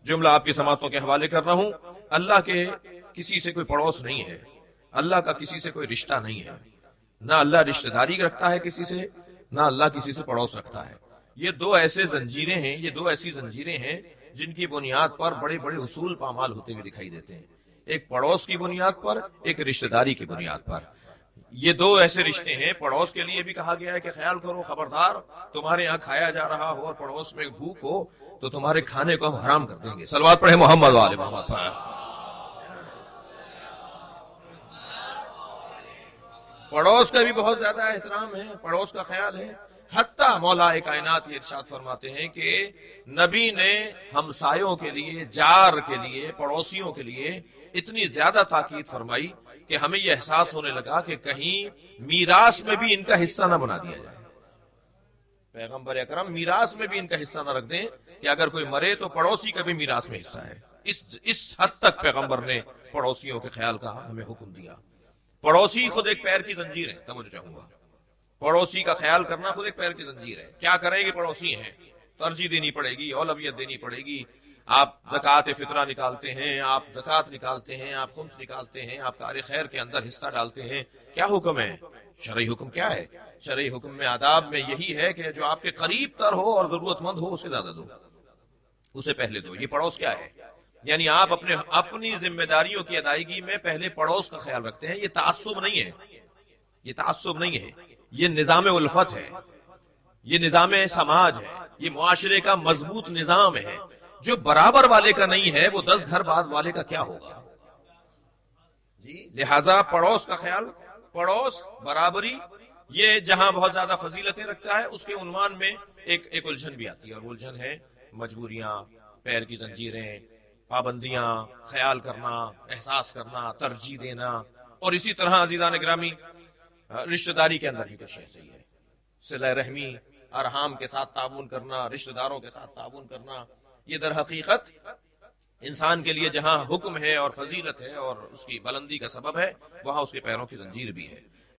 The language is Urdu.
جملہ آپ کی سماعتوں کے حوالے کر رہا ہوں. اللہ کے کسی سے کوئی پڑوس نہیں ہے، اللہ کا کسی سے کوئی رشتہ نہیں ہے، نہ اللہ رشتہ داری رکھتا ہے کسی سے، نہ اللہ کسی سے پڑوس رکھتا ہے. یہ دو ایسے زنجیریں ہیں، یہ دو ایسی زنجیریں ہیں جن کی بنیاد پر بڑے بڑے اصول پامال ہوتے ہوئے دکھائی دیتے ہیں. ایک پڑوس کی بنیاد پر، ایک رشتہ داری کی بنیاد پر. یہ دو ایسے رشتے ہیں. پڑوس کے لیے بھی کہا گیا ہے کہ خیال کرو، خبردار تمہارے یہاں کھایا جا رہا ہو اور پڑوس میں بھوک ہو تو تمہارے کھانے کو ہم حرام کر دیں گے. صلوات پڑھے محمد و آل محمد پر. پڑوس کا بھی بہت زیادہ احترام ہے، پڑوس کا خیال ہے. حتیٰ مولا کائنات یہ ارشاد فرماتے ہیں کہ نبی نے ہمسایوں کے لیے، جار کے لیے، پڑوسیوں کے لیے اتنی زیادہ تاکید فرمائی کہ ہمیں یہ احساس ہونے لگا کہ کہیں میراث میں بھی ان کا حصہ نہ بنا دیا جائے. پیغمبر اکرم میراث میں بھی ان کا حصہ نہ رکھ دیں کہ اگر کوئی مرے تو پڑوسی کا بھی میراث میں حصہ ہے. اس حد تک پیغمبر نے پڑوسیوں کے خیال کا ہمیں حکم دیا. پڑوسی خود ایک پیر کی زنجیر ہے. توجہ چاہوں گا، پڑوسی کا خیال کرنا خود ایک پیر کی زنجیر ہے. کیا کریں گے؟ پڑوسی ہیں، ترجیح دینی پڑے گی، اولویت دینی پڑے گی. آپ زکوٰۃ فطرہ نکالتے ہیں، آپ زکوٰۃ نکالتے ہیں، آپ خمس نکالتے ہیں، آپ کار خیر کے اندر حصہ ڈالتے ہیں. کیا حکم ہے؟ شرعی حکم کیا ہے؟ شرعی حکم میں آداب میں یہی ہے کہ جو آپ کے قریب تر ہو اور ضرورت مند ہو اسے زیادہ دو، اسے پہلے دو. یہ پڑوس کیا ہے؟ یعنی آپ اپنی ذمہ داریوں کی ادائیگی میں پہلے پڑوس کا خیال رکھتے ہیں. یہ تعصب نہیں ہے، یہ تعصب نہیں ہے، یہ نظام الفت ہے، یہ نظام سماج ہے، یہ معاشرے کا مضبوط نظام ہے. جو برابر والے کا نہیں ہے وہ 10 گھر بعد والے کا کیا ہوگا؟ جی لہذا پڑوس کا خیال، پڑوس، برابری، یہ جہاں بہت زیادہ فضیلتیں رکھتا ہے اس کے عنوان میں ایک الجھن بھی آتی ہے، اور الجھن ہے مجبوریاں، پیر کی زنجیریں، پابندیاں، خیال کرنا، احساس کرنا، ترجیح دینا. اور اسی طرح عزیزان گرامی رشتہ داری کے اندر بھی کچھ ایسے ہی ہے. صلہ رحمی، ارحام کے ساتھ تعاون کرنا، رشتہ داروں کے ساتھ تعاون کرنا، یہ در حقیقت انسان کے لیے جہاں حکم ہے اور فضیلت ہے اور اس کی بلندی کا سبب ہے، وہاں اس کے پیروں کی زنجیر بھی ہے.